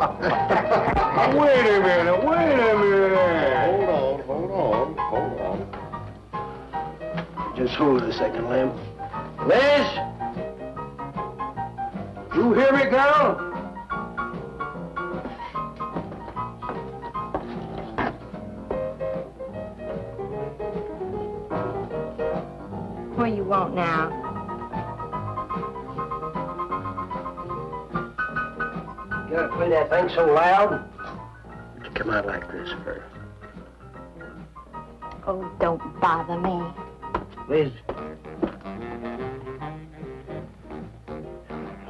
Wait a minute. Hold on. Just hold it a second, Lem. Liz? You hear me, girl? What do you want now? You gotta play that thing so loud. To come out like this first. Oh, don't bother me. Liz.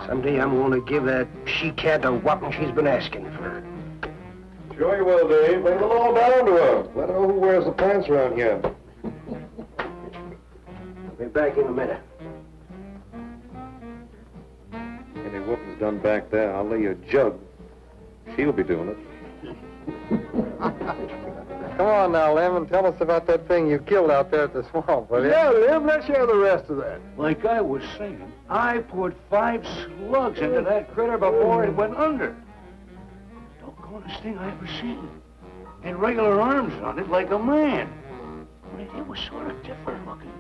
Someday I'm gonna give that she-cat a whopping she's been asking for. Sure you will, Dave. Bring the law down to her. Let her know who wears the pants around here. I'll be back in a minute. Any whooping's done back there, I'll lay you a jug. She'll be doing it. Come on now, Lem, and tell us about that thing you killed out there at the swamp, will you? Yeah, Lem, let's hear the rest of that. Like I was saying, I put 5 slugs into that critter before it went under. Doggonest thing I ever seen. Had regular arms on it like a man. It was sort of different looking.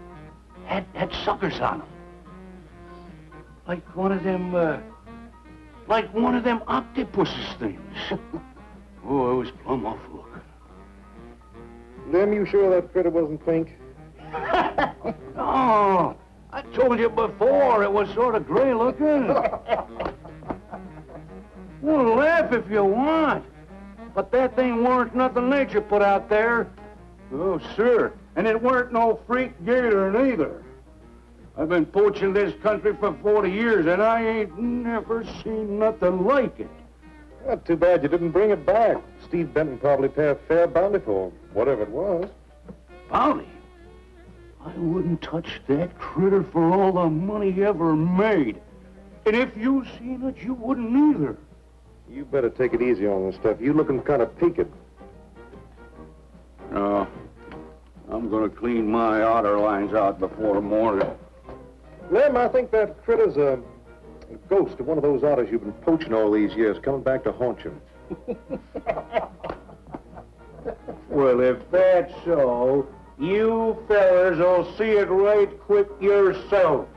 Had suckers on them. Like one of them octopuses things. Oh, it was plumb awful looking. Lem, you sure that critter wasn't pink? Oh, I told you before it was sort of gray looking. Well, laugh if you want. But that thing weren't nothing nature put out there. Oh, sir. And it weren't no freak gator neither. I've been poaching this country for 40 years, and I ain't never seen nothing like it. Well, too bad you didn't bring it back. Steve Benton probably pay a fair bounty for whatever it was. Bounty? I wouldn't touch that critter for all the money he ever made. And if you seen it, you wouldn't either. You better take it easy on this stuff. You looking kind of peaked. No. I'm gonna clean my otter lines out before morning. Lem, I think that critter's a ghost of one of those otters you've been poaching all these years, coming back to haunt you. Well, if that's so, you fellers will see it right quick yourselves.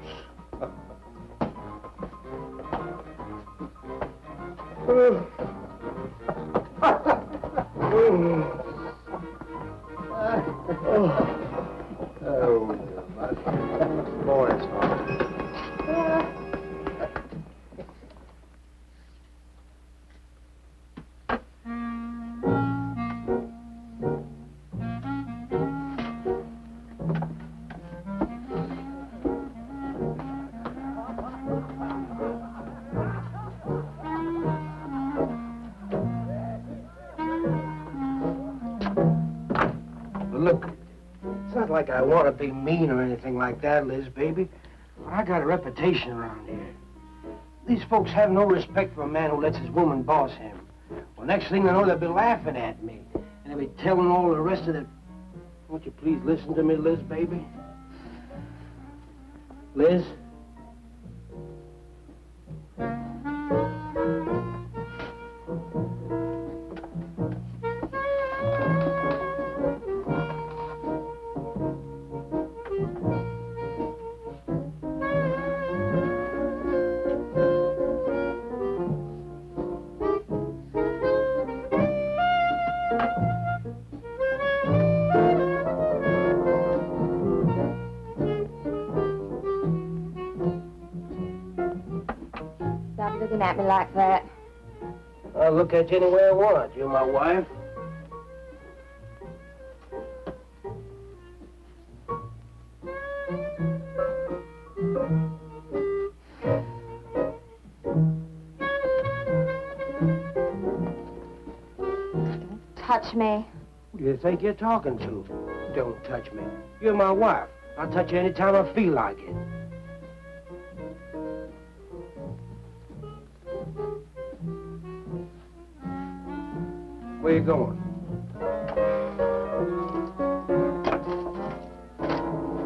Look, it's not like I want to be mean or anything like that, Liz, baby. But I got a reputation around here. These folks have no respect for a man who lets his woman boss him. Well, next thing they know, they'll be laughing at me. And they'll be telling all the rest of the... Won't you please listen to me, Liz, baby? Liz? Looking at me like that. I'll look at you any way I want. You're my wife. Don't touch me. Who do you think you're talking to? Don't touch me. You're my wife. I'll touch you any time I feel like it. Where you going?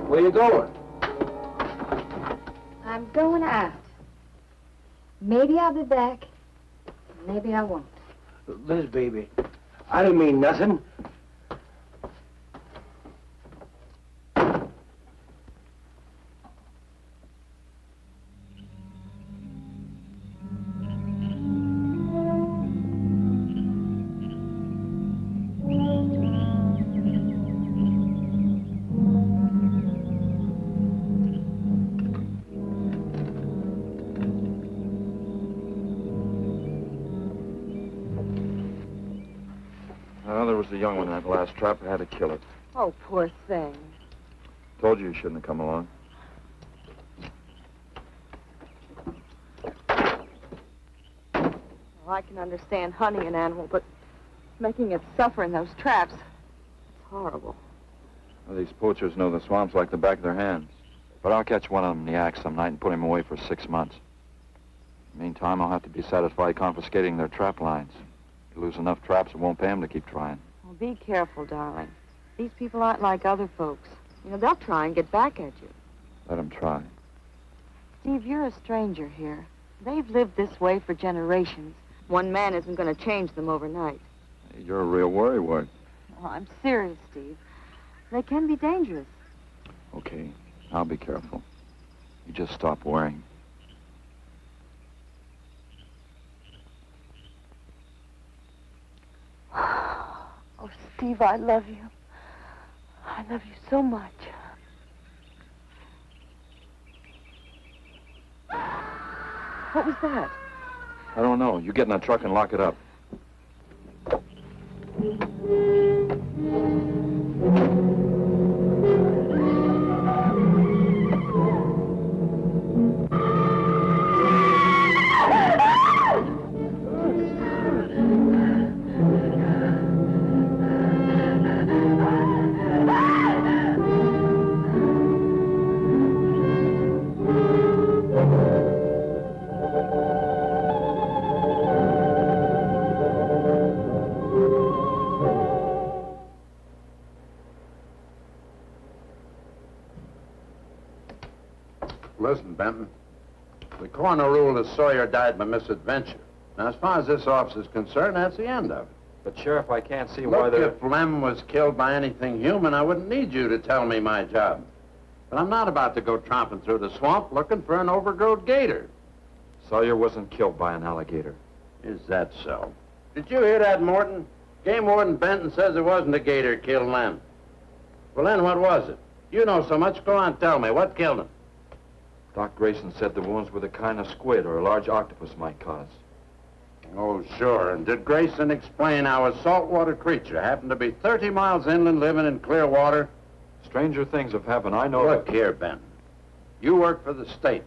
Where you going? I'm going out. Maybe I'll be back. Maybe I won't. Liz, baby, I didn't mean nothing. Well, there was the young one in that last trap. I had to kill it. Oh, poor thing. Told you shouldn't have come along. Well, I can understand hunting an animal, but making it suffer in those traps, it's horrible. Well, these poachers know the swamps like the back of their hands. But I'll catch one of them in the act some night and put him away for 6 months. Meantime, I'll have to be satisfied confiscating their trap lines. If you lose enough traps, it won't pay them to keep trying. Well, be careful, darling. These people aren't like other folks. You know, they'll try and get back at you. Let them try. Steve, you're a stranger here. They've lived this way for generations. One man isn't going to change them overnight. Hey, you're a real worrywart. Oh, I'm serious, Steve. They can be dangerous. Okay, I'll be careful. You just stop worrying. Oh, Steve, I love you. I love you so much. What was that? I don't know. You get in that truck and lock it up. Listen, Benton. The coroner ruled that Sawyer died by misadventure. Now, as far as this officer's concerned, that's the end of it. But, Sheriff, I can't see why Look, they're... if Lem was killed by anything human, I wouldn't need you to tell me my job. But I'm not about to go tromping through the swamp looking for an overgrown gator. Sawyer wasn't killed by an alligator. Is that so? Did you hear that, Morton? Game Warden Benton says it wasn't a gator killed Lem. Well, then what was it? You know so much. Go on, tell me. What killed him? Doc Grayson said the wounds were the kind of squid or a large octopus might cause. Oh, sure. And did Grayson explain how a saltwater creature happened to be 30 miles inland living in clear water? Stranger things have happened. I know Look here, Ben. You work for the state.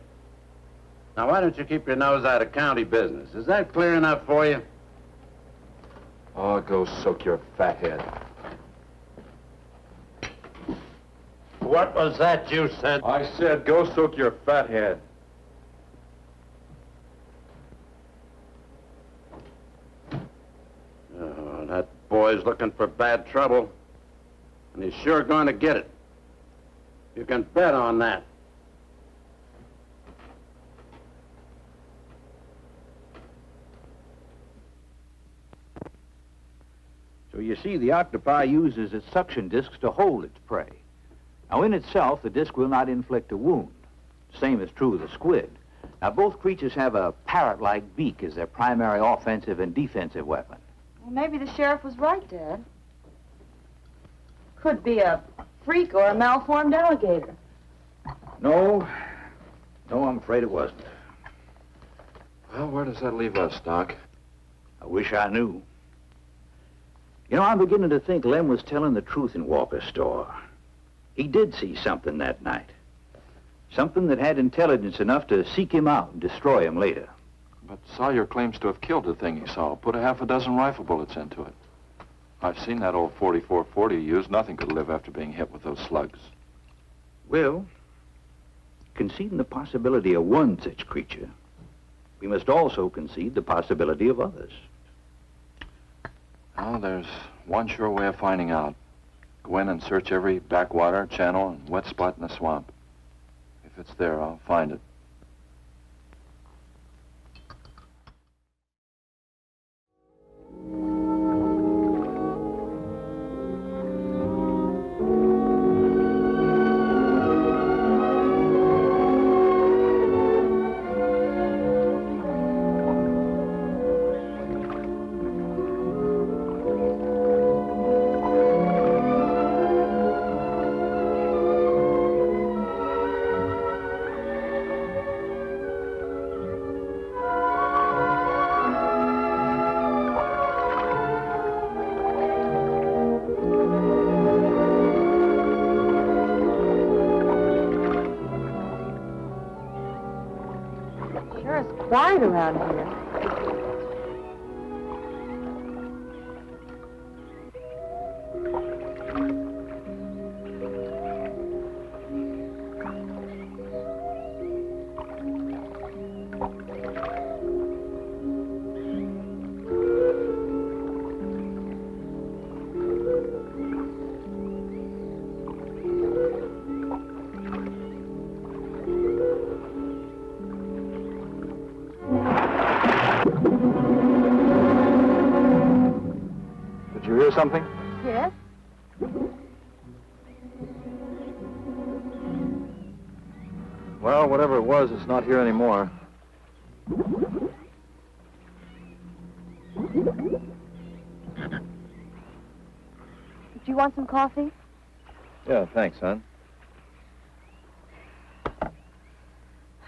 Now, why don't you keep your nose out of county business? Is that clear enough for you? Oh, go soak your fat head. What was that you said? I said go soak your fat head. Oh, that boy's looking for bad trouble. And he's sure going to get it. You can bet on that. So you see, the octopi uses its suction discs to hold its prey. Now, in itself, the disc will not inflict a wound. Same is true of the squid. Now, both creatures have a parrot-like beak as their primary offensive and defensive weapon. Well, maybe the sheriff was right, Dad. Could be a freak or a malformed alligator. No, I'm afraid it wasn't. Well, where does that leave us, Doc? I wish I knew. You know, I'm beginning to think Lem was telling the truth in Walker's store. He did see something that night. Something that had intelligence enough to seek him out and destroy him later. But Sawyer claims to have killed the thing he saw. Put a half a dozen rifle bullets into it. I've seen that old 4440 used. Nothing could live after being hit with those slugs. Well, conceding the possibility of one such creature, we must also concede the possibility of others. Well, there's one sure way of finding out. Go in and search every backwater, channel, and wet spot in the swamp. If it's there, I'll find it. Sure is quiet around here. Did you hear something? Yes? Well, whatever it was, it's not here anymore. Do you want some coffee? Yeah, thanks, son.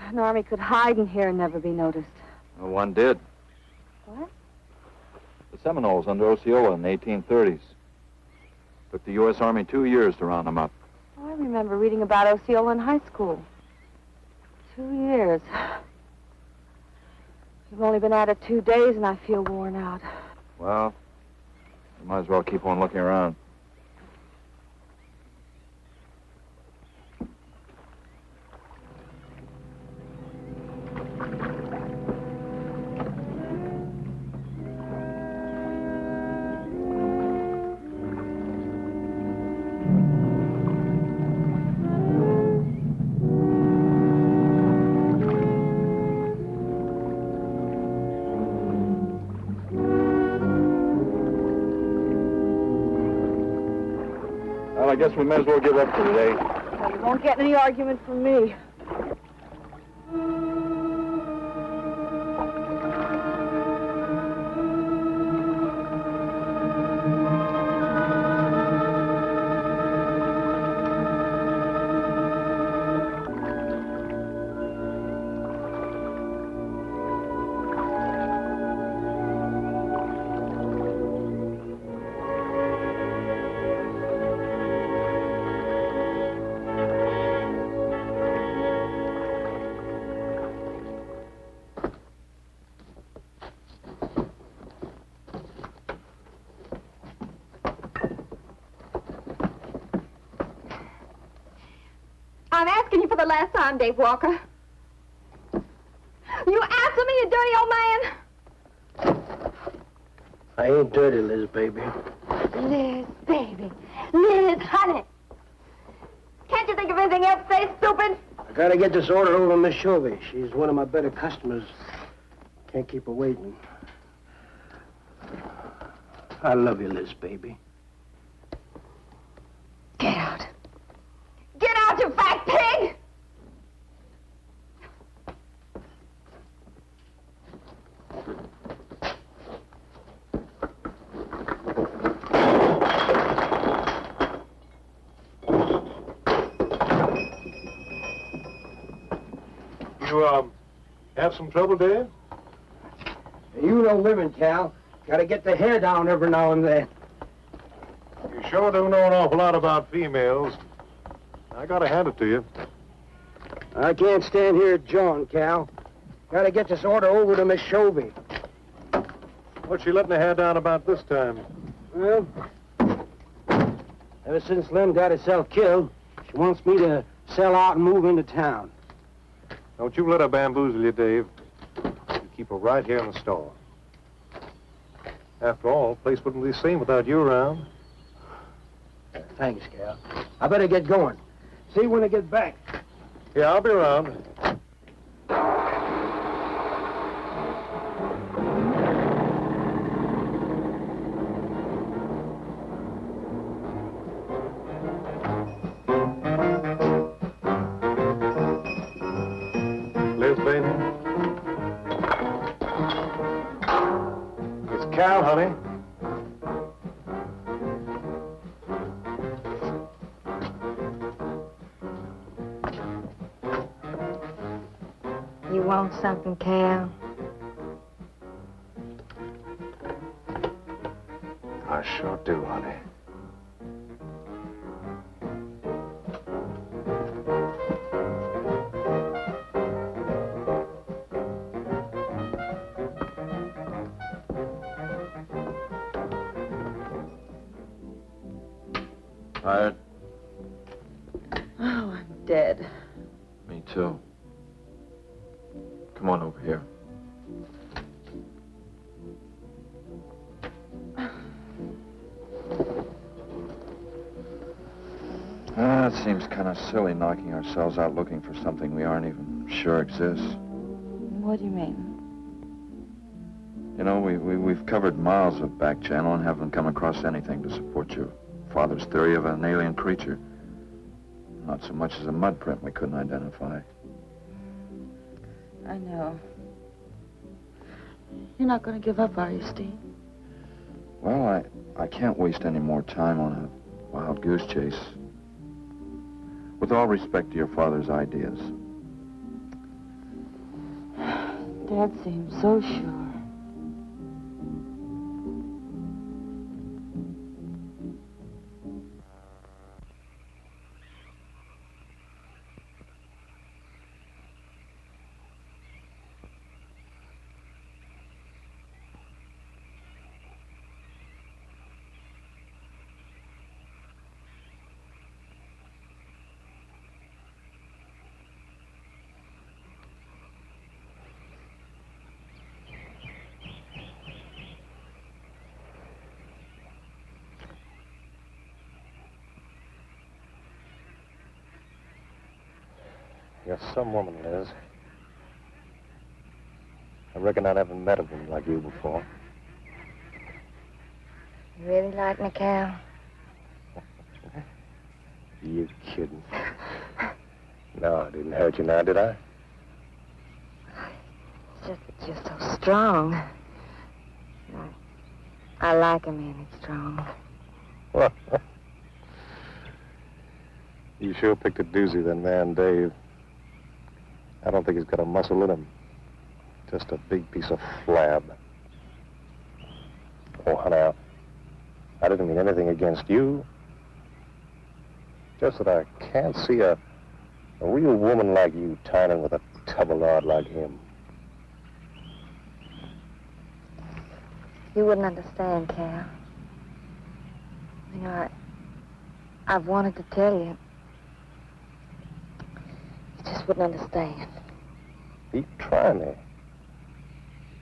An army could hide in here and never be noticed. Well, one did. What? The Seminoles under Osceola in the 1830s. Took the U.S. Army 2 years to round them up. Oh, I remember reading about Osceola in high school. 2 years. You've only been at it 2 days, and I feel worn out. Well, you might as well keep on looking around. Well, I guess we may as well give up for today. Well, you won't get any argument from me. I'm asking you for the last time, Dave Walker. You answer me, you dirty old man. I ain't dirty, Liz, baby. Liz, baby. Liz, honey. Can't you think of anything else to say, stupid? I gotta get this order over to Miss Shovey. She's one of my better customers. Can't keep her waiting. I love you, Liz, baby. Get out. Get out, you fat pig! You, have some trouble, Dave? You know women, Cal. Gotta get the hair down every now and then. You sure do know an awful lot about females. I gotta hand it to you. I can't stand here jawing, Cal. Gotta get this order over to Miss Shovey. What's she letting her hair down about this time? Well, ever since Lem got herself killed, she wants me to sell out and move into town. Don't you let her bamboozle you, Dave. You keep her right here in the store. After all, the place wouldn't be the same without you around. Thanks, Cal. I better get going. See you when I get back. Yeah, I'll be around. Liz, baby. It's Cal, honey. You want something, Cal? I sure do, honey. Tired? Oh, I'm dead. Me too. Come on over here. It seems kind of silly knocking ourselves out looking for something we aren't even sure exists. What do you mean? You know, we've covered miles of back channel and haven't come across anything to support your father's theory of an alien creature. Not so much as a mud print we couldn't identify. I know. You're not going to give up, are you, Steve? Well, I can't waste any more time on a wild goose chase. With all respect to your father's ideas. Dad seems so sure. You're some woman, Liz. I reckon I never met a woman like you before. You really like me, Cal? You kidding? No, I didn't hurt you now, did I? It's just that you're so strong. I like a man that's strong. Well, you sure picked a doozy, that man, Dave. I don't think he's got a muscle in him. Just a big piece of flab. Oh, now, I didn't mean anything against you. Just that I can't see a real woman like you tying with a tub of lard like him. You wouldn't understand, Cal. You know, I've wanted to tell you. You just wouldn't understand. Keep trying me.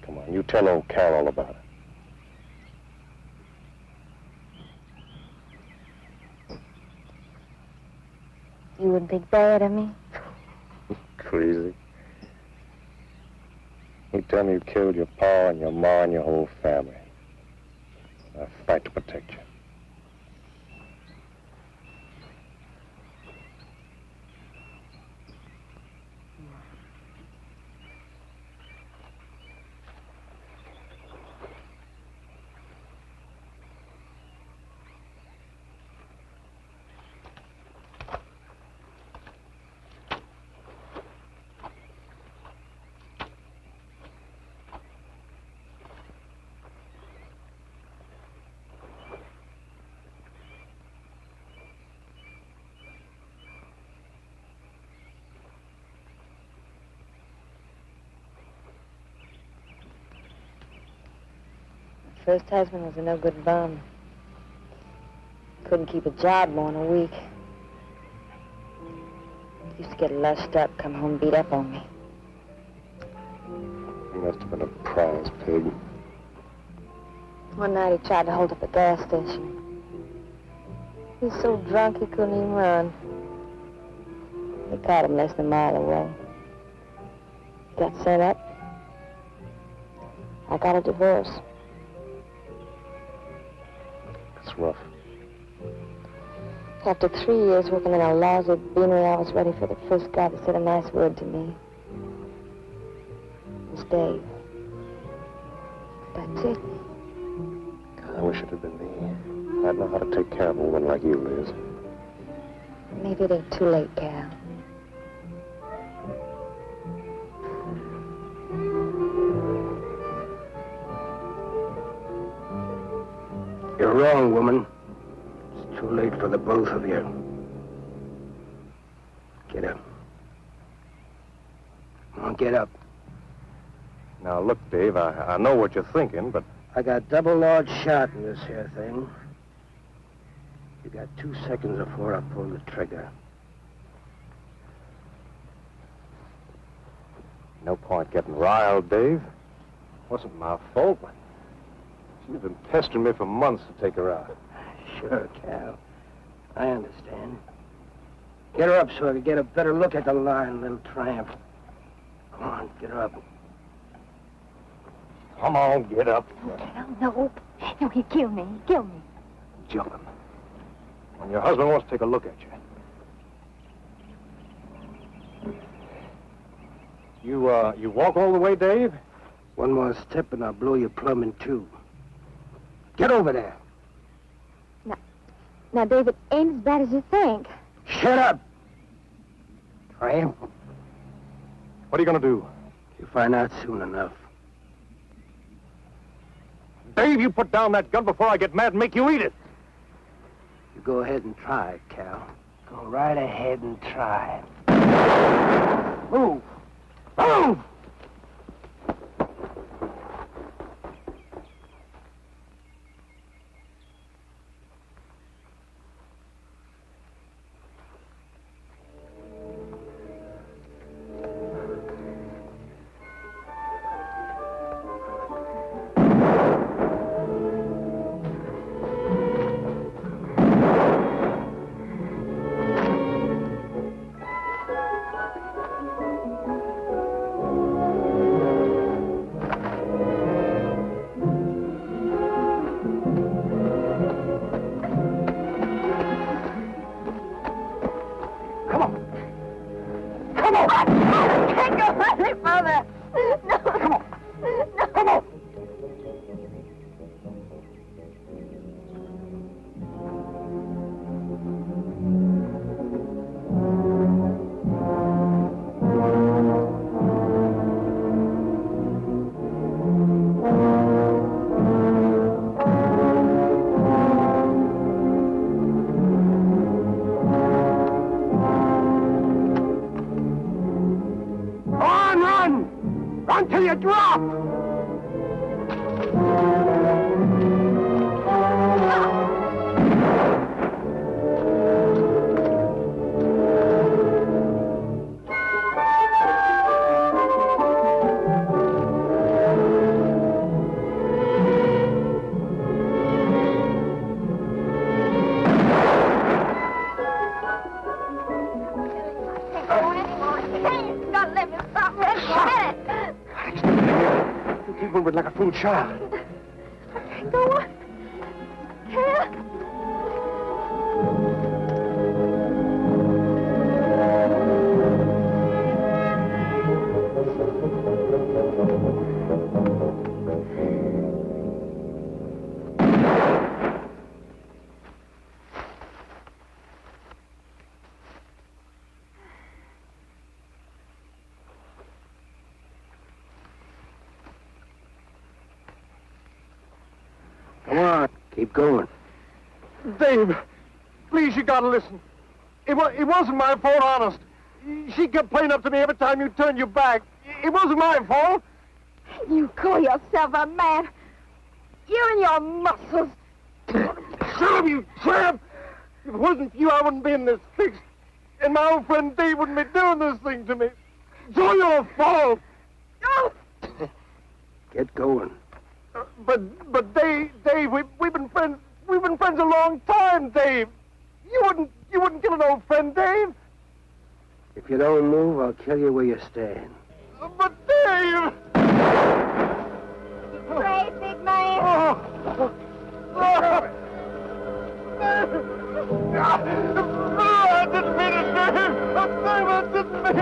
Come on, you tell old Cal all about it. You wouldn't think bad of me? Crazy. You tell me you killed your pa and your ma and your whole family. I fight to protect you. First husband was a no-good bum. Couldn't keep a job more than a week. Used to get lushed up, come home beat up on me. He must have been a prize pig. One night he tried to hold up a gas station. He was so drunk he couldn't even run. They caught him less than a mile away. He got sent up. I got a divorce. It's rough. After 3 years working in a lousy beanery, I was ready for the first guy that said a nice word to me. It was Dave. That's it. I wish it had been me. I'd know how to take care of a woman like you, Liz. Maybe it ain't too late, Cal. You're wrong, woman. It's too late for the both of you. Get up. Come on, get up. Now, look, Dave, I know what you're thinking, but... I got double large shot in this here thing. You got 2 seconds before I pull the trigger. No point getting riled, Dave. Wasn't my fault. She's been pestering me for months to take her out. Sure, Cal. I understand. Get her up so I can get a better look at the line, little tramp. Come on, get her up. Come on, get up. Cal, no. No, he'd kill me. He'd kill me. Jumping. When your husband wants to take a look at you. You walk all the way, Dave? One more step and I'll blow you plumb in two. Get over there. Now, Dave, it ain't as bad as you think. Shut up! Tramp. What are you going to do? You'll find out soon enough. Dave, you put down that gun before I get mad and make you eat it. You go ahead and try it, Cal. Go right ahead and try it. Move! Move! Like a fool child. Go on. Cal. Come on, keep going. Dave, please, you gotta listen. It wasn't my fault, honest. She kept playing up to me every time you turned your back. It wasn't my fault. You call yourself a man. You and your muscles. Shut up, you tramp! If it wasn't for you, I wouldn't be in this fix. And my old friend Dave wouldn't be doing this thing to me. It's all your fault. Get going. But Dave, we've been friends. We've been friends a long time, Dave. You wouldn't kill an old friend, Dave. If you don't move, I'll kill you where you stand. But Dave! Brave, big man. I didn't mean it, Dave. I didn't mean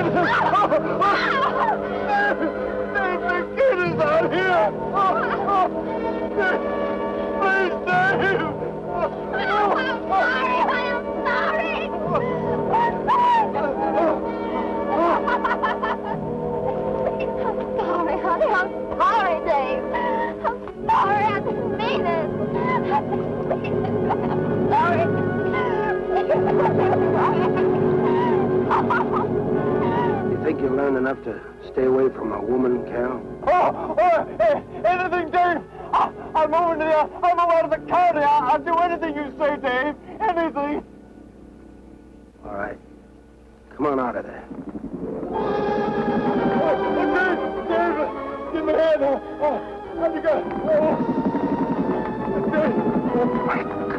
it. Dave, the kid is out here. Please, Dave. I'm sorry. I'm sorry, honey. I'm sorry, Dave. I'm sorry. I didn't mean it. I didn't mean it. I'm sorry. You think you learned enough to stay away from a woman, Cal? Anything, Dave. I'll move out of the county. I'll do anything you say, Dave. Anything. All right. Come on out of there. Dave, give me a hand. How'd you go? Dave. Oh, my God.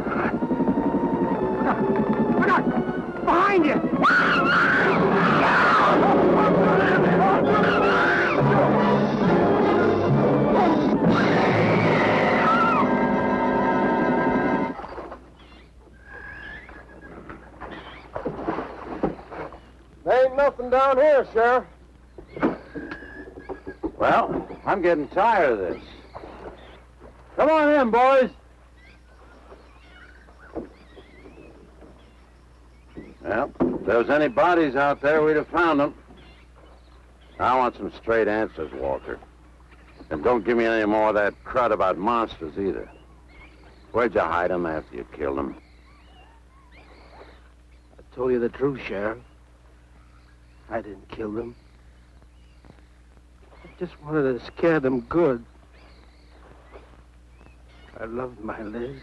Look out! Behind you! There ain't nothing down here, Sheriff. Well, I'm getting tired of this. Come on in, boys. Well, if there was any bodies out there, we'd have found them. I want some straight answers, Walker. And don't give me any more of that crud about monsters, either. Where'd you hide them after you killed them? I told you the truth, Sheriff. I didn't kill them. I just wanted to scare them good. I loved my Liz.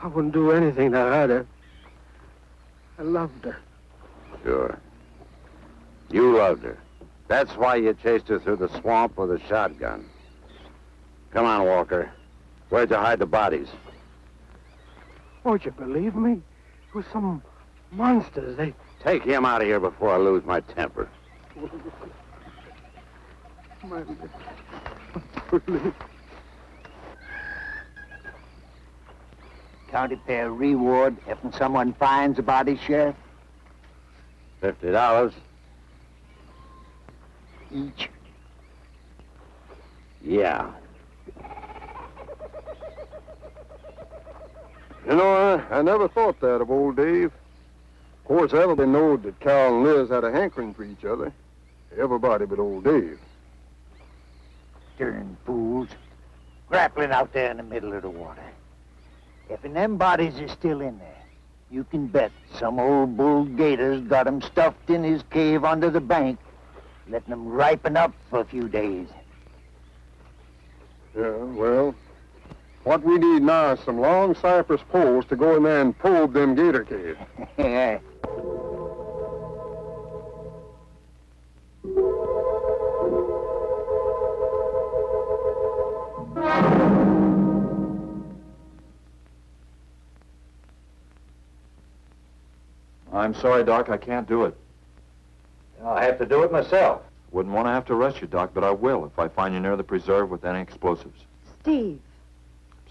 I wouldn't do anything to hurt her. I loved her. Sure. You loved her. That's why you chased her through the swamp with a shotgun. Come on, Walker. Where'd you hide the bodies? Won't you believe me? It was some monsters. They... Take him out of here before I lose my temper. My Liz. County fair reward if someone finds a body, Sheriff? $50. Each. Yeah. You know, I never thought that of old Dave. Of course, everybody knowed that Cal and Liz had a hankering for each other. Everybody but old Dave. Darn fools. Grappling out there in the middle of the water. If them bodies is still in there, you can bet some old bull gator's got 'em stuffed in his cave under the bank, letting 'em ripen up for a few days. Yeah, well, what we need now is some long cypress poles to go in there and probe them gator caves. Yeah. I'm sorry, Doc, I can't do it. I'll have to do it myself. Wouldn't want to have to arrest you, Doc, but I will if I find you near the preserve with any explosives. Steve.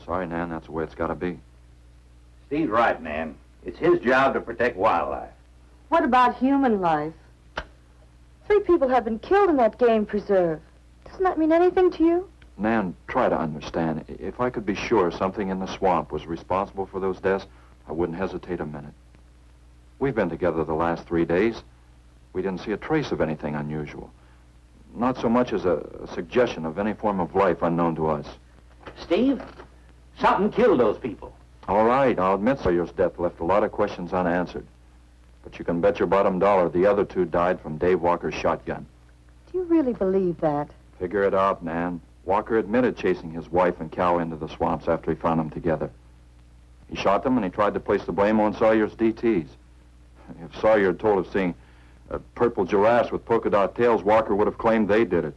Sorry, Nan, that's the way it's got to be. Steve's right, Nan. It's his job to protect wildlife. What about human life? 3 people have been killed in that game preserve. Doesn't that mean anything to you? Nan, try to understand. If I could be sure something in the swamp was responsible for those deaths, I wouldn't hesitate a minute. We've been together the last 3 days. We didn't see a trace of anything unusual. Not so much as a suggestion of any form of life unknown to us. Steve, something killed those people. All right, I'll admit Sawyer's death left a lot of questions unanswered. But you can bet your bottom dollar the other 2 died from Dave Walker's shotgun. Do you really believe that? Figure it out, Nan. Walker admitted chasing his wife and cow into the swamps after he found them together. He shot them and he tried to place the blame on Sawyer's DTs. If Sawyer had told of seeing purple giraffes with polka dot tails, Walker would have claimed they did it.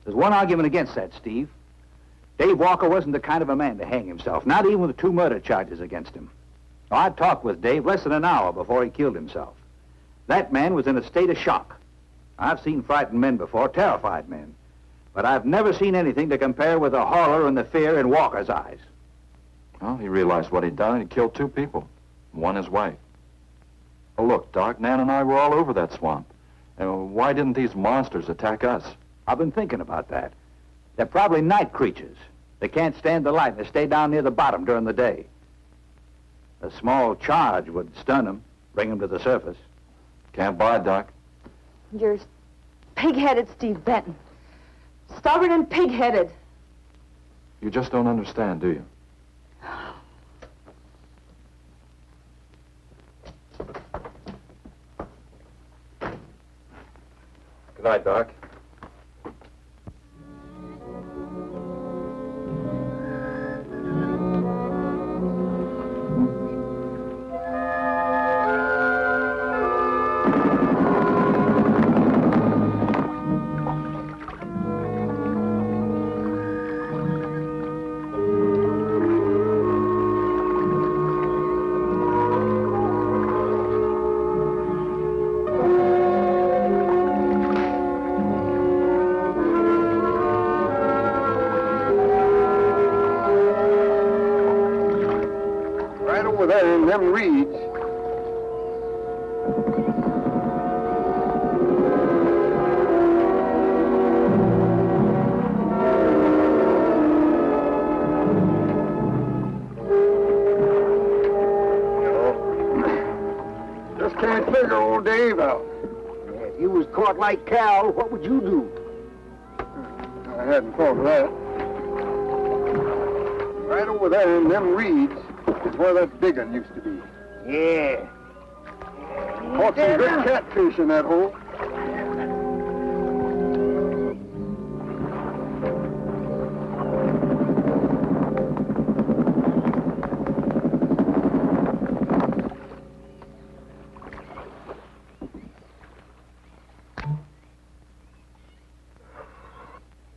There's one argument against that, Steve. Dave Walker wasn't the kind of a man to hang himself, not even with the 2 murder charges against him. I talked with Dave less than an hour before he killed himself. That man was in a state of shock. I've seen frightened men before, terrified men. But I've never seen anything to compare with the horror and the fear in Walker's eyes. Well, he realized what he'd done and he killed 2 people. One his wife. Well, look, Doc, Nan and I were all over that swamp. And why didn't these monsters attack us? I've been thinking about that. They're probably night creatures. They can't stand the light. They stay down near the bottom during the day. A small charge would stun them, bring them to the surface. Can't buy it, Doc. You're pig-headed, Steve Benton. Stubborn and pig-headed. You just don't understand, do you? Good night, Doc. there in them reeds. Just can't figure old Dave out. If you was caught like Cal, what would you do? I hadn't thought of that. Right over there in them reeds is where that big one used to be. Yeah. Caught some good catfish in that hole.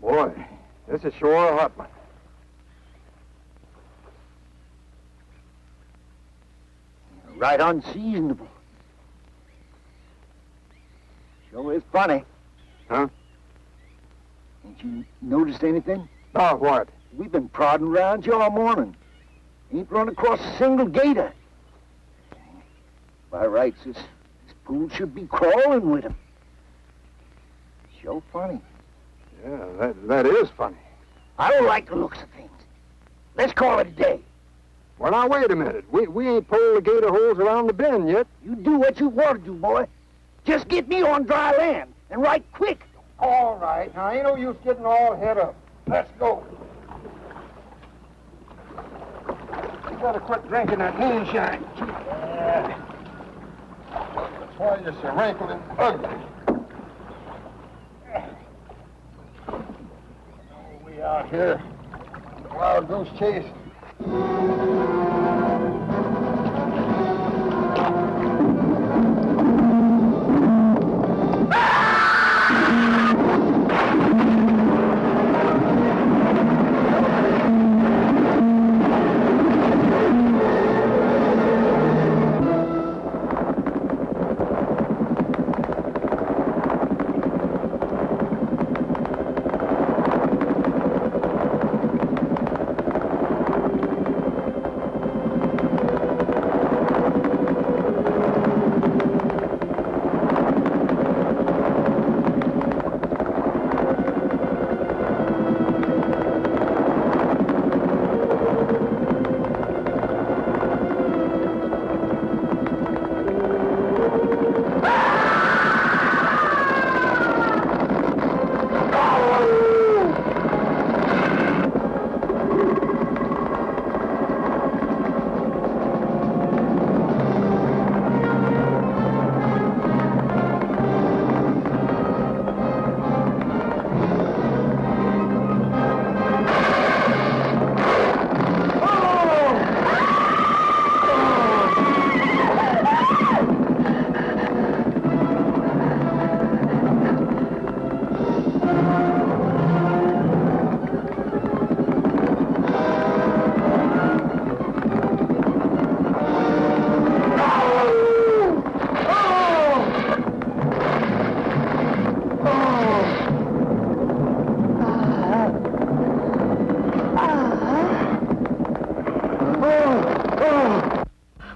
Boy, this is sure a hot one. Right unseasonable. Sure is funny. Huh? Ain't you noticed anything? Oh, what? We've been prodding around you all morning. Ain't run across a single gator. By rights, this pool should be crawling with him. Sure funny. Yeah, that is funny. I don't like the looks of things. Let's call it a day. Well, now, wait a minute. We ain't pulled the gator holes around the bend yet. You do what you want to do, boy. Just get me on dry land, and right quick. All right. Now, ain't no use getting all head up. Let's go. You gotta quit drinking that moonshine. That's why you're so wrinkled and ugly. We out here. Wild goose chase.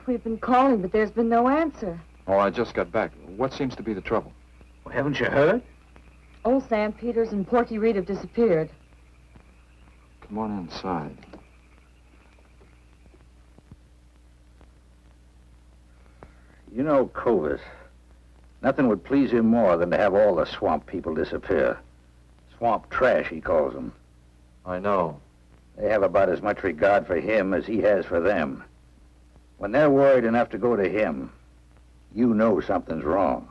We've been calling, but there's been no answer. Oh, I just got back. What seems to be the trouble? Well, haven't you heard? Old Sam Peters and Porky Reed have disappeared. Come on inside. You know, Clovis, nothing would please him more than to have all the swamp people disappear. Swamp trash, he calls them. I know. They have about as much regard for him as he has for them. When they're worried enough to go to him, you know something's wrong.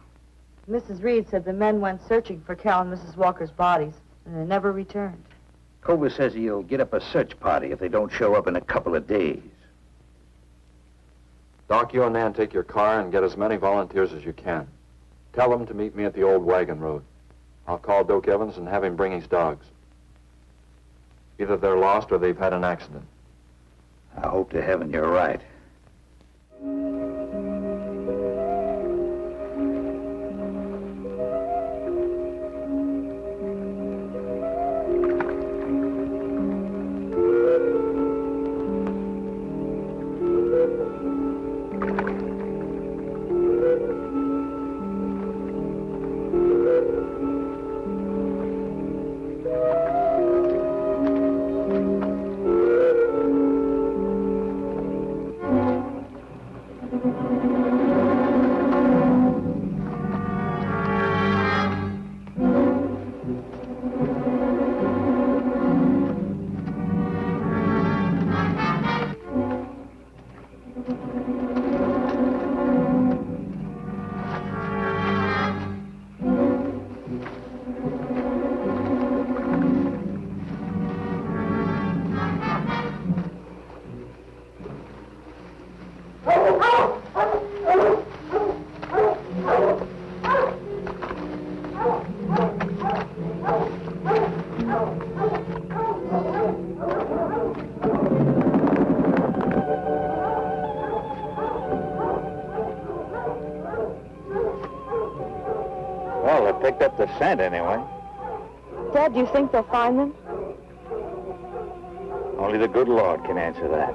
Mrs. Reed said the men went searching for Cal and Mrs. Walker's bodies, and they never returned. Clovis says he'll get up a search party if they don't show up in a couple of days. Doc, you and Nan take your car and get as many volunteers as you can. Tell them to meet me at the old wagon road. I'll call Doc Evans and have him bring his dogs. Either they're lost or they've had an accident. I hope to heaven you're right. up the scent, anyway. Dad, do you think they'll find them? Only the good Lord can answer that.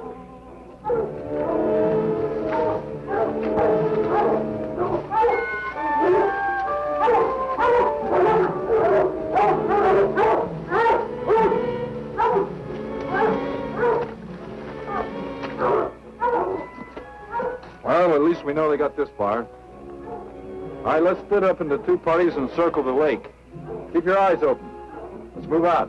Well, at least we know they got this far. All right, let's split up into two parties and circle the lake. Keep your eyes open. Let's move out.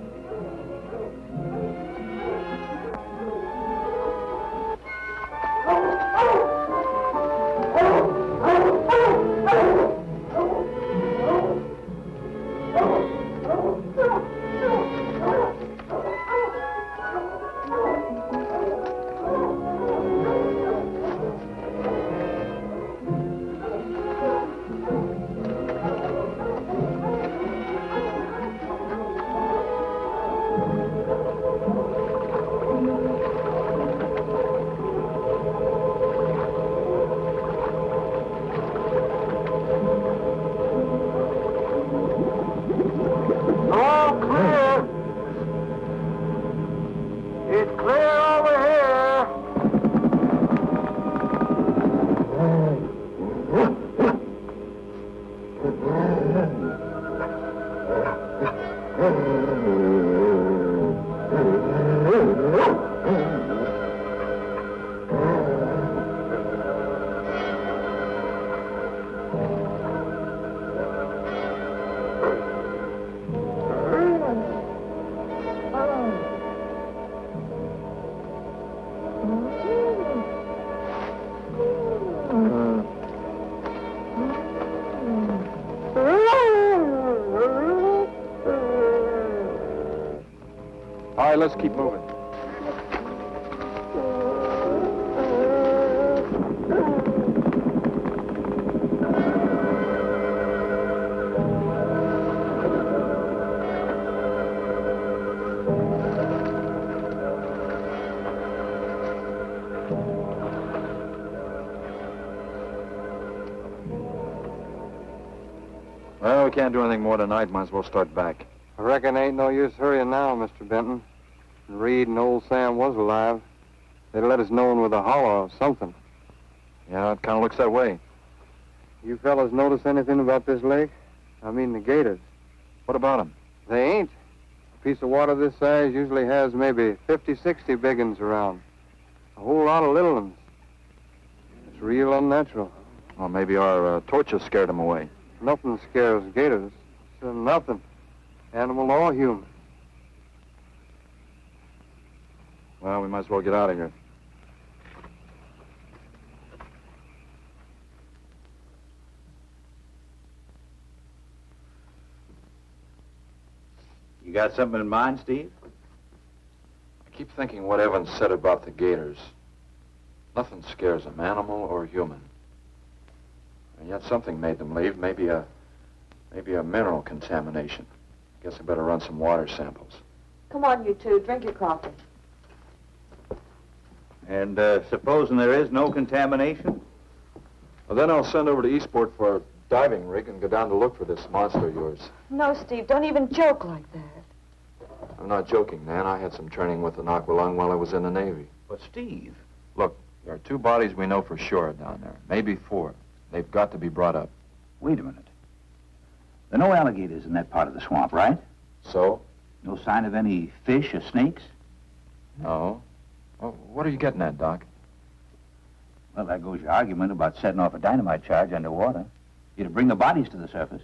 All right, let's keep moving. Well, we can't do anything more tonight. Might as well start back. I reckon ain't no use hurrying now, Mr. Benton. Reed and old Sam was alive. They'd let us know with a holler or something. Yeah, it kind of looks that way. You fellas notice anything about this lake? I mean the gators. What about them? They ain't. A piece of water this size usually has maybe 50, 60 big uns around. A whole lot of little ones. It's real unnatural. Well, maybe our torches scared them away. Nothing scares gators. Nothing. Animal or human. Well, we might as well get out of here. You got something in mind, Steve? I keep thinking what Evans said about the gators. Nothing scares them, animal or human. And yet something made them leave. Maybe a mineral contamination. Guess I better run some water samples. Come on, you two. Drink your coffee. And supposing there is no contamination? Well, then I'll send over to Eastport for a diving rig and go down to look for this monster of yours. No, Steve, don't even joke like that. I'm not joking, Nan. I had some training with an aqualung while I was in the Navy. But, Steve... Look, there are 2 bodies we know for sure down there. Maybe 4. They've got to be brought up. Wait a minute. There are no alligators in that part of the swamp, right? So? No sign of any fish or snakes? No. Well, what are you getting at, Doc? Well, there goes your argument about setting off a dynamite charge underwater. You'd bring the bodies to the surface.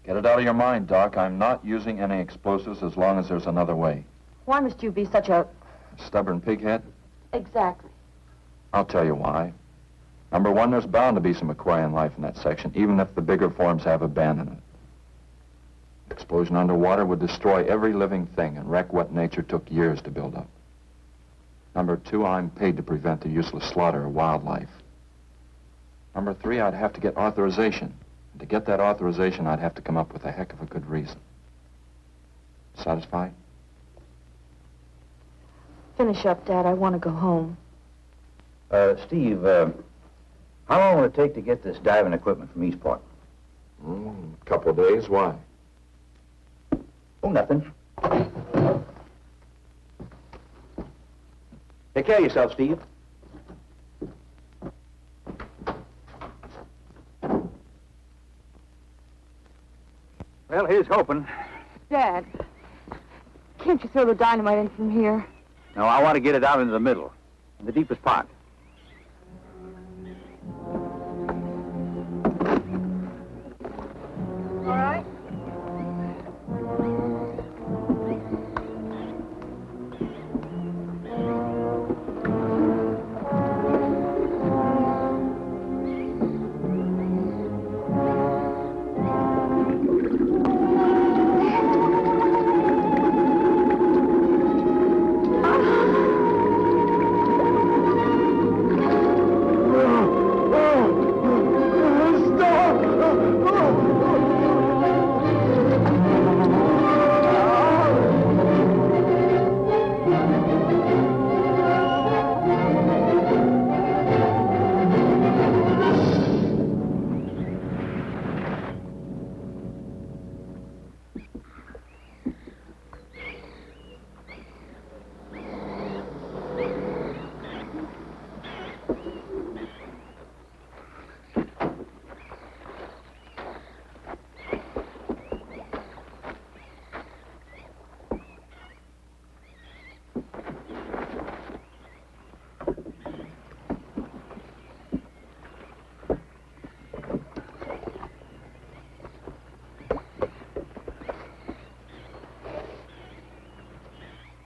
Get it out of your mind, Doc. I'm not using any explosives as long as there's another way. Why must you be such a... Stubborn pighead? Exactly. I'll tell you why. Number 1, there's bound to be some aquarian life in that section, even if the bigger forms have abandoned it. Explosion underwater would destroy every living thing and wreck what nature took years to build up. Number 2, I'm paid to prevent the useless slaughter of wildlife. Number 3, I'd have to get authorization. And to get that authorization, I'd have to come up with a heck of a good reason. Satisfied? Finish up, Dad. I want to go home. Steve, how long will it take to get this diving equipment from Eastport? Couple of days. Why? Oh, nothing. Take care of yourself, Steve. Well, here's hoping. Dad, can't you throw the dynamite in from here? No, I want to get it out into the middle, in the deepest part. All right.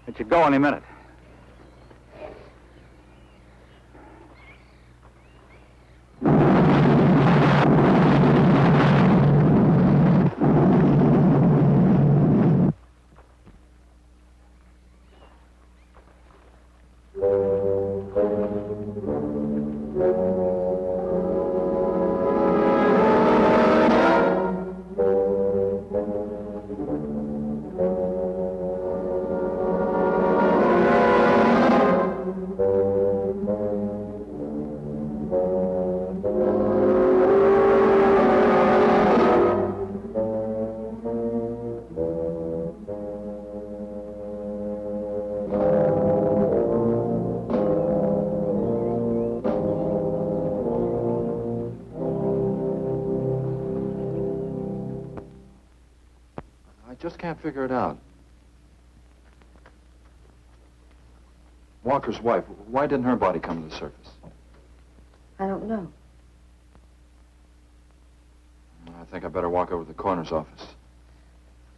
It should go any minute. Just can't figure it out. Walker's wife, why didn't her body come to the surface? I don't know. I think I better walk over to the coroner's office.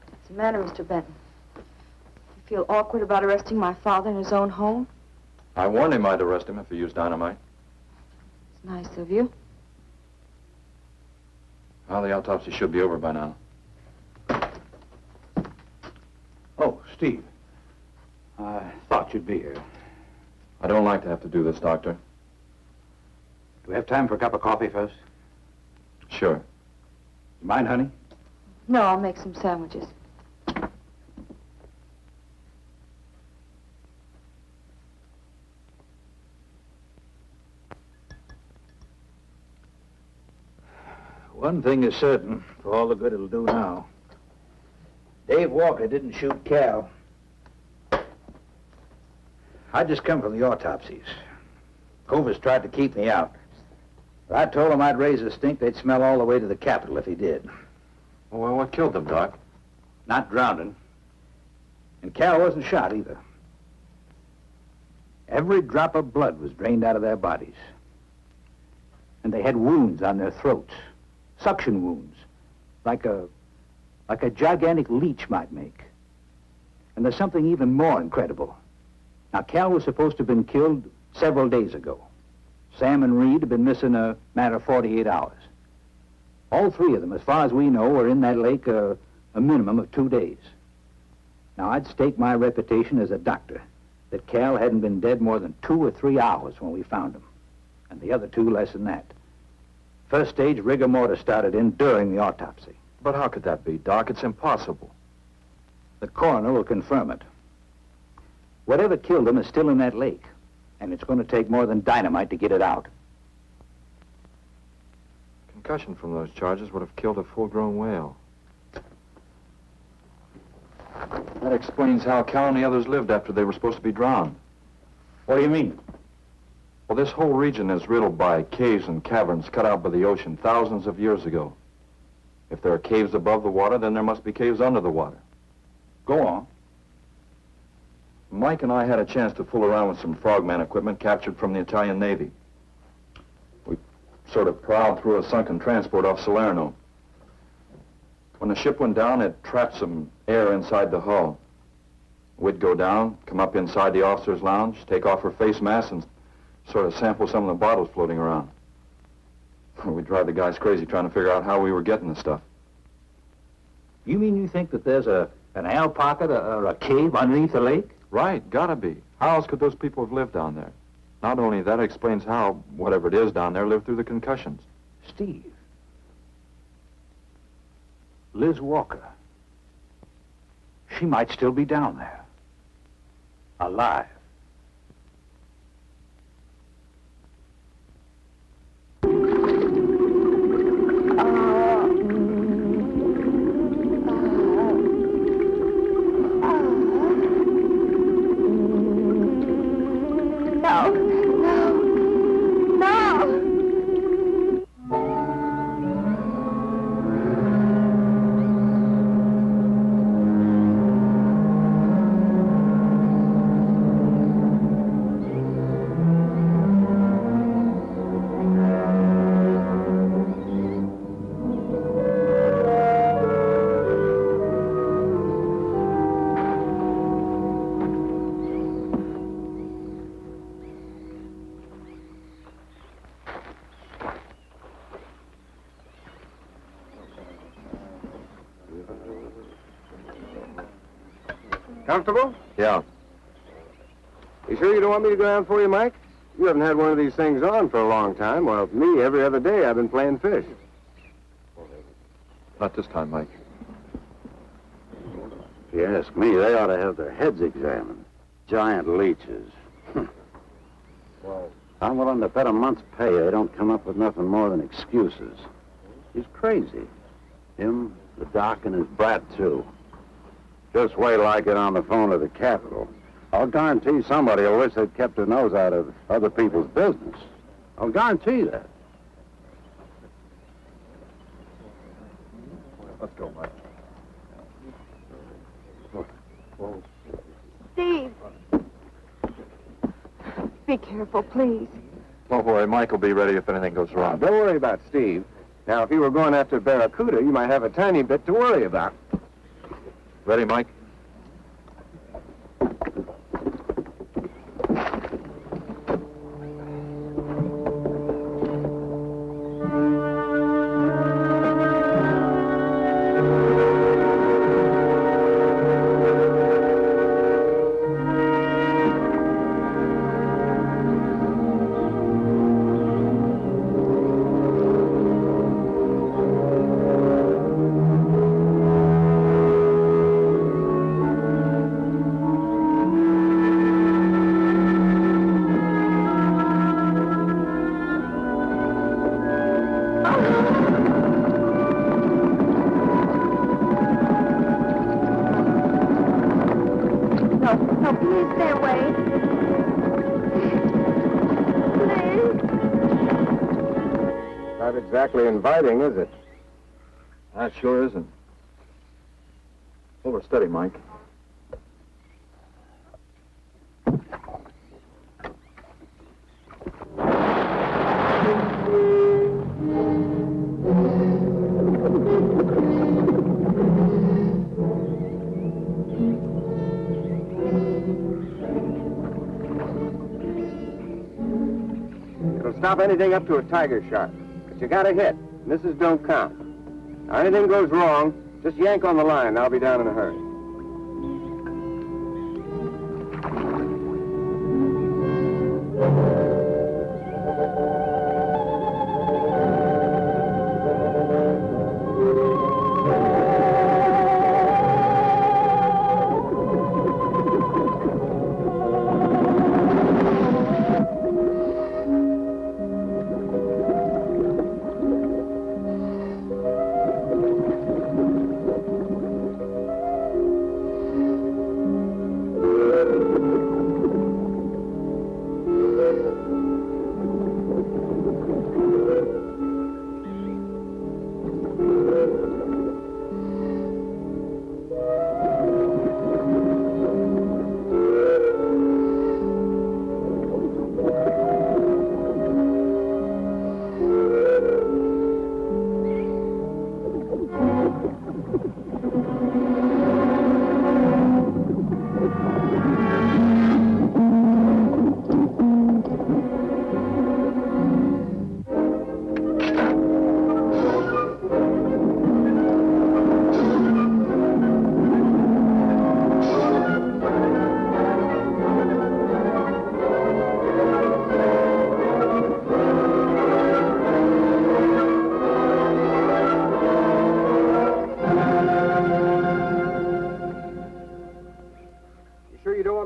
What's the matter, Mr. Benton? You feel awkward about arresting my father in his own home? I warned him I'd arrest him if he used dynamite. It's nice of you. Well, the autopsy should be over by now. Oh, Steve. I thought you'd be here. I don't like to have to do this, Doctor. Do we have time for a cup of coffee first? Sure. You mind, honey? No, I'll make some sandwiches. One thing is certain, for all the good it'll do now. Dave Walker didn't shoot Cal. I just come from the autopsies. Covers tried to keep me out. But I told him I'd raise a stink they'd smell all the way to the Capitol if he did. Well, what killed them, Doc? Not drowning. And Cal wasn't shot either. Every drop of blood was drained out of their bodies. And they had wounds on their throats. Suction wounds. Like a gigantic leech might make. And there's something even more incredible. Now, Cal was supposed to have been killed several days ago. Sam and Reed have been missing a matter of 48 hours. All three of them, as far as we know, were in that lake a minimum of 2 days. Now, I'd stake my reputation as a doctor that Cal hadn't been dead more than 2 or 3 hours when we found him. And the other two less than that. First stage rigor mortis started in during the autopsy. But how could that be, Doc? It's impossible. The coroner will confirm it. Whatever killed him is still in that lake, and it's going to take more than dynamite to get it out. Can concussion from those charges would have killed a full-grown whale. That explains how Cal and the others lived after they were supposed to be drowned. What do you mean? Well, this whole region is riddled by caves and caverns cut out by the ocean thousands of years ago. If there are caves above the water, then there must be caves under the water. Go on. Mike and I had a chance to fool around with some frogman equipment captured from the Italian Navy. We sort of prowled through a sunken transport off Salerno. When the ship went down, it trapped some air inside the hull. We'd go down, come up inside the officer's lounge, take off her face mask, and sort of sample some of the bottles floating around. We'd drive the guys crazy trying to figure out how we were getting the stuff. You mean you think that there's an air pocket or a cave underneath the lake? Right, gotta be. How else could those people have lived down there? Not only that, it explains how, whatever it is down there, lived through the concussions. Steve. Liz Walker. She might still be down there. Alive. Comfortable? Yeah. You sure you don't want me to go down for you, Mike? You haven't had one of these things on for a long time. Well, me, every other day I've been playing fish. Not this time, Mike. If you ask me, they ought to have their heads examined. Giant leeches. I'm willing to bet a month's pay they don't come up with nothing more than excuses. He's crazy. Him, the doc, and his brat, too. Just wait till I get on the phone to the Capitol. I'll guarantee somebody will wish they'd kept their nose out of other people's business. I'll guarantee that. Let's go, Mike. Steve! Be careful, please. Don't worry, Mike will be ready if anything goes wrong. Don't worry about Steve. Now, if you were going after Barracuda, you might have a tiny bit to worry about. Ready, Mike? Not exactly inviting, is it? That sure isn't. Hold her steady, Mike. It'll stop anything up to a tiger shark. But you got a hit. Misses don't count. Now, anything goes wrong, just yank on the line. I'll be down in a hurry.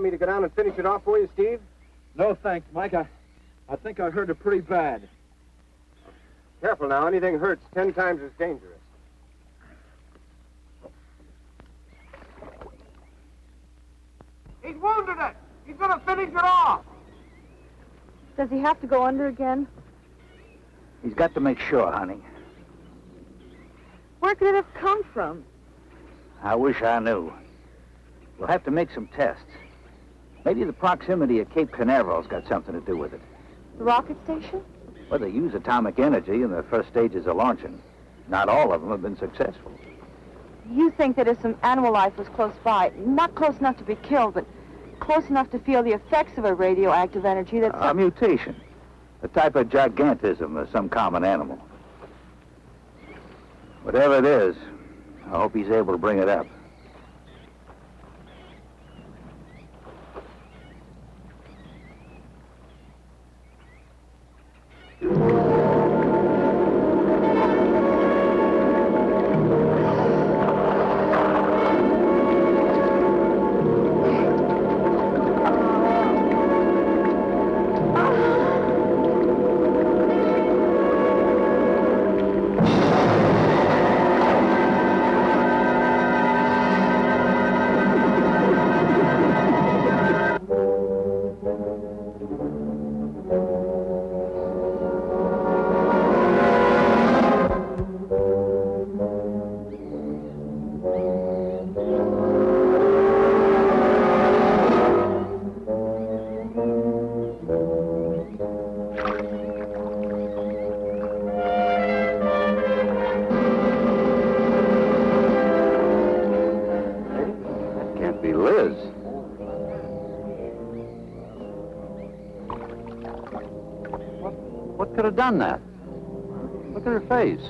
me to go down and finish it off for you, Steve? No, thanks, Mike. I think I hurt it pretty bad. Careful now. Anything hurts 10 times as dangerous. He's wounded it. He's going to finish it off. Does he have to go under again? He's got to make sure, honey. Where could it have come from? I wish I knew. We'll have to make some tests. Maybe the proximity of Cape Canaveral's got something to do with it. The rocket station? Well, they use atomic energy in the first stages of launching. Not all of them have been successful. You think that if some animal life was close by, not close enough to be killed, but close enough to feel the effects of a radioactive energy that's... A mutation. A type of gigantism of some common animal. Whatever it is, I hope he's able to bring it up. What could have done that? Look at her face.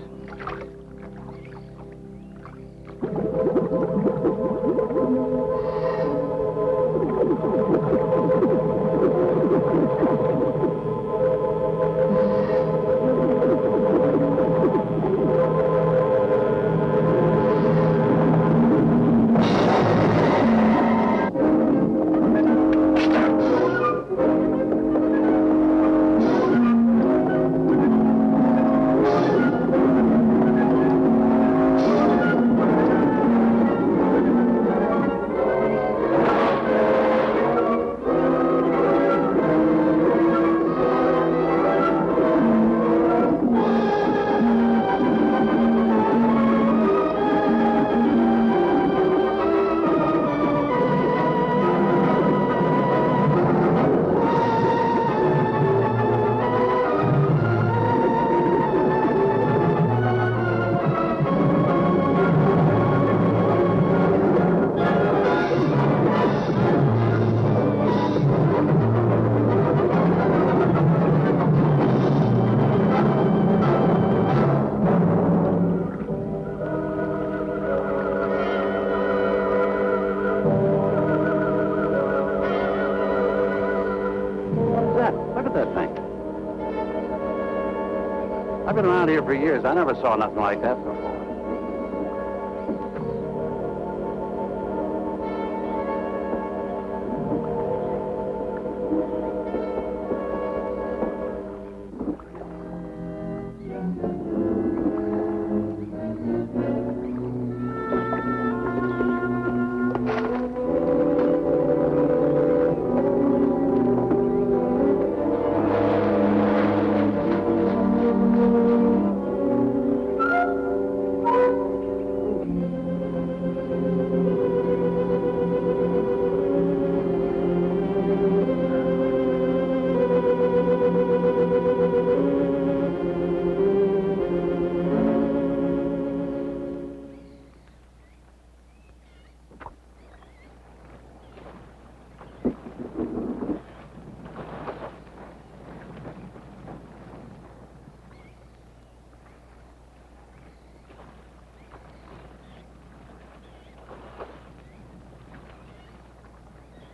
I've been around here for years. I never saw nothing like that before.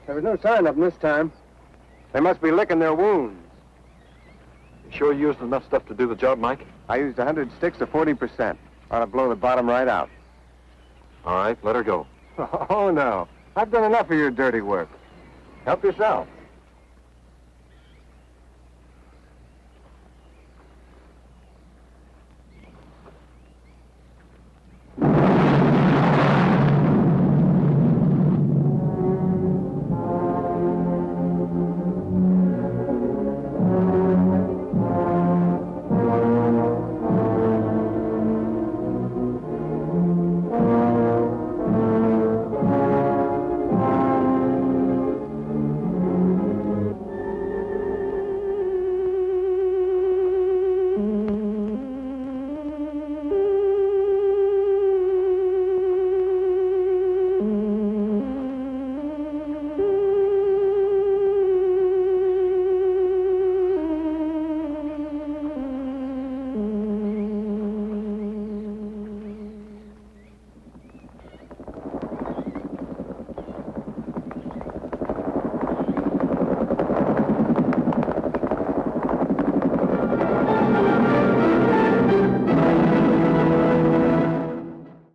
There was no sign of them this time. They must be licking their wounds. You sure you used enough stuff to do the job, Mike? I used 100 sticks to 40%. Ought to blow the bottom right out. All right, let her go. Oh, no. I've done enough of your dirty work. Help yourself.